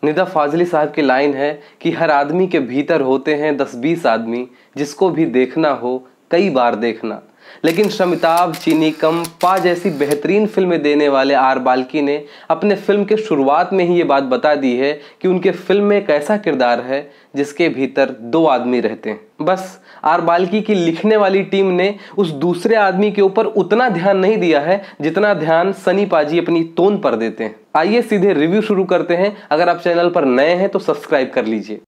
निदा फाजली साहब की लाइन है कि हर आदमी के भीतर होते हैं 10-20 आदमी, जिसको भी देखना हो कई बार देखना। लेकिन शमिताभ, चीनी कम, पा जैसी बेहतरीन फिल्में देने वाले आर बाल्की ने अपने फिल्म के शुरुआत में ही ये बात बता दी है कि उनके फिल्म में एक ऐसा किरदार है जिसके भीतर 2 आदमी रहते हैं। बस आर बाल्की की लिखने वाली टीम ने उस दूसरे आदमी के ऊपर उतना ध्यान नहीं दिया है जितना ध्यान सनी पाजी अपनी टोन पर देते हैं। आइए सीधे रिव्यू शुरू करते हैं। अगर आप चैनल पर नए हैं तो सब्सक्राइब कर लीजिए।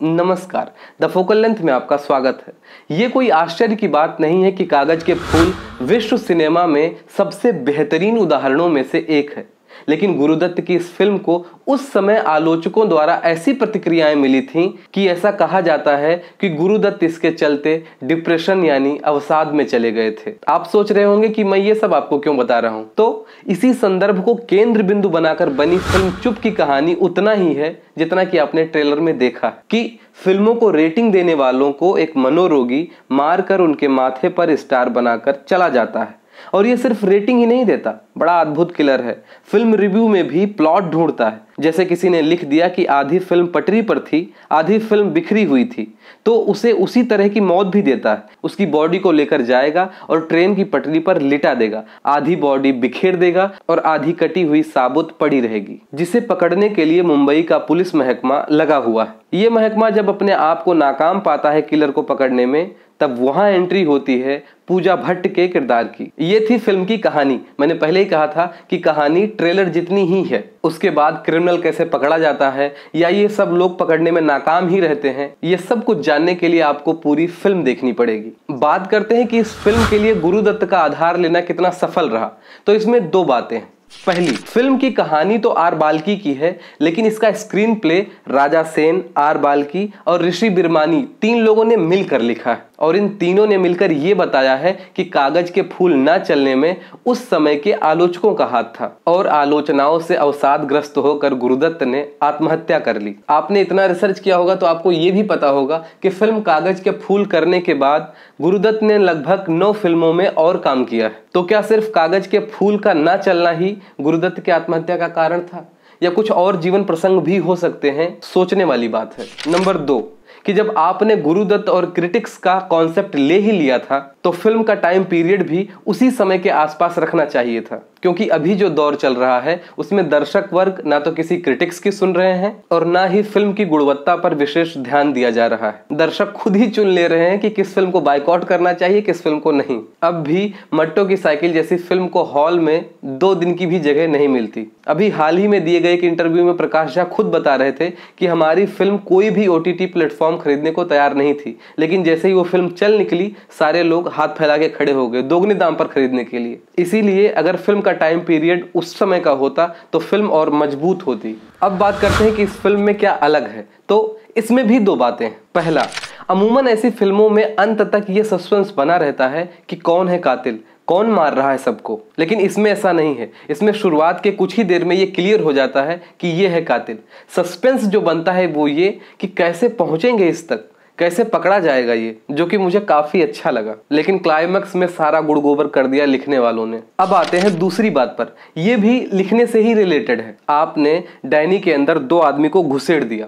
नमस्कार, द फोकल लेंथ में आपका स्वागत है। ये कोई आश्चर्य की बात नहीं है कि कागज के फूल विश्व सिनेमा में सबसे बेहतरीन उदाहरणों में से एक है। लेकिन गुरुदत्त की इस फिल्म को उस समय आलोचकों द्वारा ऐसी प्रतिक्रियाएं मिली थीं कि ऐसा कहा जाता है कि गुरुदत्त इसके चलते डिप्रेशन यानी अवसाद में चले गए थे। आप सोच रहे होंगे कि मैं ये सब आपको क्यों बता रहा हूं, तो इसी संदर्भ को केंद्र बिंदु बनाकर बनी फिल्म चुप की कहानी उतना ही है जितना कि आपने ट्रेलर में देखा कि फिल्मों को रेटिंग देने वालों को एक मनोरोगी मारकर उनके माथे पर स्टार बनाकर चला जाता है। और ये सिर्फ रेटिंग ही नहीं देता, बड़ा अद्भुत किलर है। फिल्म रिव्यू में भी प्लॉट ढूंढता है। जैसे किसी ने लिख दिया कि आधी फिल्म पटरी पर थी, आधी फिल्म बिखरी हुई थी, तो उसे उसी तरह की मौत भी देता है। उसकी बॉडी को लेकर जाएगा और ट्रेन की पटरी पर लिटा देगा। आधी बॉडी बिखेर देगा और आधी कटी हुई साबुत पड़ी रहेगी, जिसे पकड़ने के लिए मुंबई का पुलिस महकमा लगा हुआ है। ये महकमा जब अपने आप को नाकाम पाता है किलर को पकड़ने में, तब वहां एंट्री होती है पूजा भट्ट के किरदार की। ये थी फिल्म की कहानी। मैंने पहले ही कहा था कि कहानी ट्रेलर जितनी ही है। उसके बाद क्रिमिनल कैसे पकड़ा जाता है या ये सब लोग पकड़ने में नाकाम ही रहते हैं, ये सब कुछ जानने के लिए आपको पूरी फिल्म देखनी पड़ेगी। बात करते हैं कि इस फिल्म के लिए गुरुदत्त का आधार लेना कितना सफल रहा। तो इसमें 2 बातें हैं। पहली, फिल्म की कहानी तो आर बाल्की की है, लेकिन इसका screenplay Raja Sen, R Balki और ऋषि बिरमानी 3 लोगों ने मिलकर लिखा है। और इन तीनों ने मिलकर ये बताया है कि कागज के फूल न चलने में उस समय के आलोचकों का हाथ था और आलोचनाओं से अवसादग्रस्त होकर गुरुदत्त ने आत्महत्या कर ली। आपने इतना रिसर्च किया होगा तो आपको ये भी पता होगा कि फिल्म कागज के फूल करने के बाद गुरुदत्त ने लगभग 9 फिल्मों में और काम किया है। तो क्या सिर्फ कागज के फूल का न चलना ही गुरुदत्त की आत्महत्या का कारण था या कुछ और जीवन प्रसंग भी हो सकते हैं? सोचने वाली बात है। नंबर 2 कि जब आपने गुरुदत्त और क्रिटिक्स का कॉन्सेप्ट ले ही लिया था तो फिल्म का टाइम पीरियड भी उसी समय के आसपास रखना चाहिए था, क्योंकि अभी जो दौर चल रहा है उसमें दर्शक वर्ग ना तो किसी क्रिटिक्स की सुन रहे हैं और ना ही फिल्म की गुणवत्ता पर विशेष ध्यान दिया जा रहा है। दर्शक खुद ही चुन ले रहे हैं कि किस फिल्म को बायकॉट करना चाहिए, किस फिल्म को नहीं। अब भी मट्टो की साइकिल जैसी फिल्म को हॉल में 2 दिन की भी जगह नहीं मिलती। अभी हाल ही में दिए गए एक इंटरव्यू में प्रकाश झा खुद बता रहे थे कि हमारी फिल्म कोई भी OTT प्लेटफॉर्म खरीदने को तैयार नहीं थी, लेकिन जैसे ही वो फिल्म चल निकली सारे लोग हाथ फैला के खड़े हो गए दोगुने दाम पर खरीदने के लिए। इसीलिए अगर फिल्म का टाइम पीरियड उस समय का होता तो फिल्म और मजबूत होती। अब बात करते हैं कि इस फिल्म में क्या अलग है। तो इसमें भी 2 बातें हैं। पहला, अमूमन ऐसी फिल्मों में अंत तक ये सस्पेंस बना रहता है कि कौन है कातिल, कौन मार रहा है सबको, लेकिन इसमें ऐसा नहीं है। इसमें शुरुआत के कुछ ही देर में ये क्लियर हो जाता है कि ये है कातिल। सस्पेंस जो बनता है वो ये कि कैसे पहुंचेंगे इस तक, कैसे पकड़ा जाएगा ये, जो कि मुझे काफी अच्छा लगा। लेकिन क्लाइमैक्स में सारा गुड़ गोबर कर दिया लिखने वालों ने। अब आते हैं दूसरी बात पर, ये भी लिखने से ही रिलेटेड है। आपने डैनी के अंदर 2 आदमी को घुसेड़ दिया,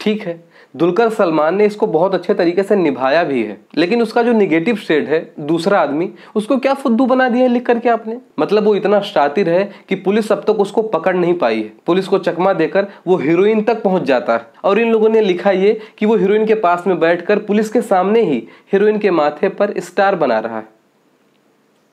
ठीक है, दुलकर सलमान ने इसको बहुत अच्छे तरीके से निभाया भी है, लेकिन उसका जो निगेटिव शेड है दूसरा आदमी, उसको क्या फुद्दू बना दिया है लिख करके आपने। मतलब वो इतना शातिर है कि पुलिस अब तक उसको पकड़ नहीं पाई है। पुलिस को चकमा देकर वो हीरोइन तक पहुंच जाता है और इन लोगों ने लिखा ये कि वो हीरोइन के पास में बैठकर पुलिस के सामने ही हीरोइन के माथे पर स्टार बना रहा है।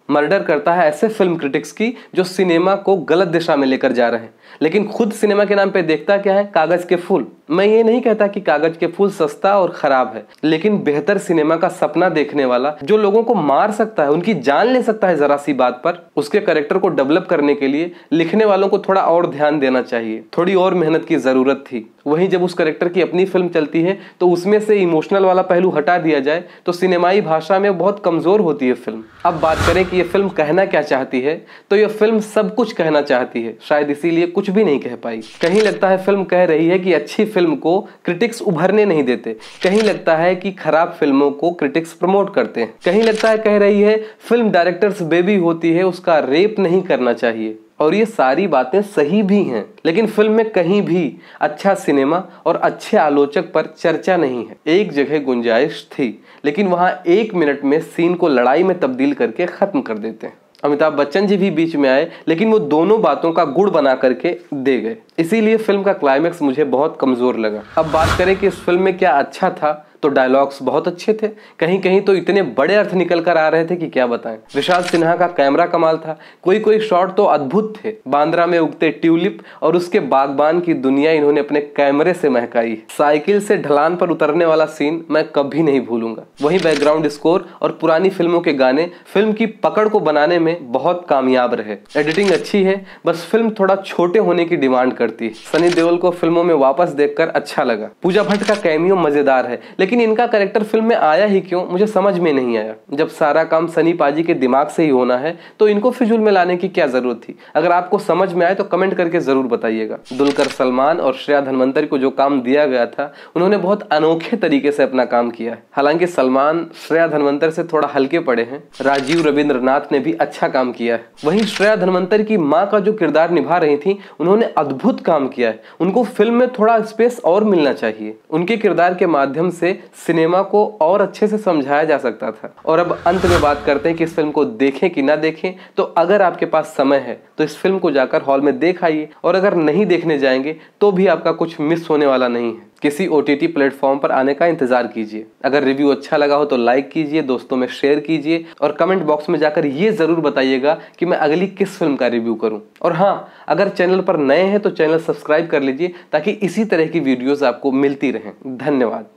मर्डर करता है ऐसे फिल्म क्रिटिक्स की जो सिनेमा को गलत दिशा में लेकर जा रहे हैं, लेकिन खुद सिनेमा के नाम पे देखता क्या है? कागज के फूल। मैं ये नहीं कहता कि कागज के फूल सस्ता और खराब है, लेकिन बेहतर सिनेमा का सपना देखने वाला जो लोगों को मार सकता है, उनकी जान ले सकता है जरा सी बात पर, उसके कैरेक्टर को डेवलप करने के लिए लिखने वालों को थोड़ा और ध्यान देना चाहिए, थोड़ी और मेहनत की जरूरत थी। वहीं जब उस कैरेक्टर की अपनी फिल्म चलती है तो उसमें से इमोशनल वाला पहलू हटा दिया जाए तो सिनेमाई भाषा में बहुत कमजोर होती है फिल्म। अब बात करें कि ये फिल्म कहना क्या चाहती है, तो ये फिल्म सब कुछ कहना चाहती है, शायद इसीलिए कुछ भी नहीं कह पाई। कहीं लगता है फिल्म कह रही है कि अच्छी फिल्म को क्रिटिक्स उभरने नहीं देते, कहीं लगता है कि खराब फिल्मों को क्रिटिक्स प्रमोट करते हैं, कहीं लगता है कह रही है फिल्म डायरेक्टर्स बेबी होती है, उसका रेप नहीं करना चाहिए। और ये सारी बातें सही भी हैं, लेकिन फिल्म में कहीं भी अच्छा सिनेमा और अच्छे आलोचक पर चर्चा नहीं है। एक जगह गुंजाइश थी, लेकिन वहां 1 मिनट में सीन को लड़ाई में तब्दील करके खत्म कर देते हैं। अमिताभ बच्चन जी भी बीच में आए, लेकिन वो दोनों बातों का गुड़ बना करके दे गए। इसीलिए फिल्म का क्लाइमेक्स मुझे बहुत कमजोर लगा। अब बात करें कि इस फिल्म में क्या अच्छा था, तो डायलॉग्स बहुत अच्छे थे, कहीं कहीं तो इतने बड़े अर्थ निकल कर आ रहे थे कि क्या बताएं। विशाल सिन्हा का कैमरा कमाल था, कोई कोई शॉट तो अद्भुत थे। बांद्रा में उगते ट्यूलिप और उसके बागबान की दुनिया इन्होंने अपने कैमरे से महकाई। साइकिल से ढलान पर उतरने वाला सीन मैं कभी नहीं भूलूंगा। वहीं बैकग्राउंड स्कोर और पुरानी फिल्मों के गाने फिल्म की पकड़ को बनाने में बहुत कामयाब रहे। एडिटिंग अच्छी है, बस फिल्म थोड़ा छोटे होने की डिमांड करती है। सनी देओल को फिल्मों में वापस देखकर अच्छा लगा। पूजा भट्ट का कैमियो मजेदार है, लेकिन इनका कैरेक्टर फिल्म में आया ही क्यों, मुझे समझ में नहीं आया। जब सारा काम सनी पाजी के दिमाग से ही होना है तो इनको फिजूल में लाने की क्या जरूरत थी। अगर आपको समझ में आए तो कमेंट करके जरूर बताइएगा। दुलकर सलमान और श्रेया धनवंतरी को जो काम दिया गया था, उन्होंने बहुत अनोखे तरीके से अपना काम किया है। हालांकि सलमान श्रेया धनवंतरी से थोड़ा हल्के पड़े हैं। राजीव रविंद्रनाथ ने भी अच्छा काम किया है। वहीं श्रेया धनवंतरी की माँ का जो किरदार निभा रही थी, उन्होंने अद्भुत काम किया है। उनको फिल्म में थोड़ा स्पेस और मिलना चाहिए। उनके किरदार के माध्यम से सिनेमा को और अच्छे से समझाया जा सकता था। और अब अंत में बात करते हैं कि इस फिल्म को देखें कि ना देखें। तो अगर आपके पास समय है तो इस फिल्म को जाकर हॉल में देख आइए, और अगर नहीं देखने जाएंगे तो भी आपका कुछ मिस होने वाला नहीं है। किसी OTT प्लेटफॉर्म पर आने का इंतजार कीजिए। अगर रिव्यू अच्छा लगा हो तो लाइक कीजिए, दोस्तों में शेयर कीजिए, और कमेंट बॉक्स में जाकर ये जरूर बताइएगा कि मैं अगली किस फिल्म का रिव्यू करूं। और हाँ, अगर चैनल पर नए हैं तो चैनल सब्सक्राइब कर लीजिए, ताकि इसी तरह की वीडियोस आपको मिलती रहें। धन्यवाद।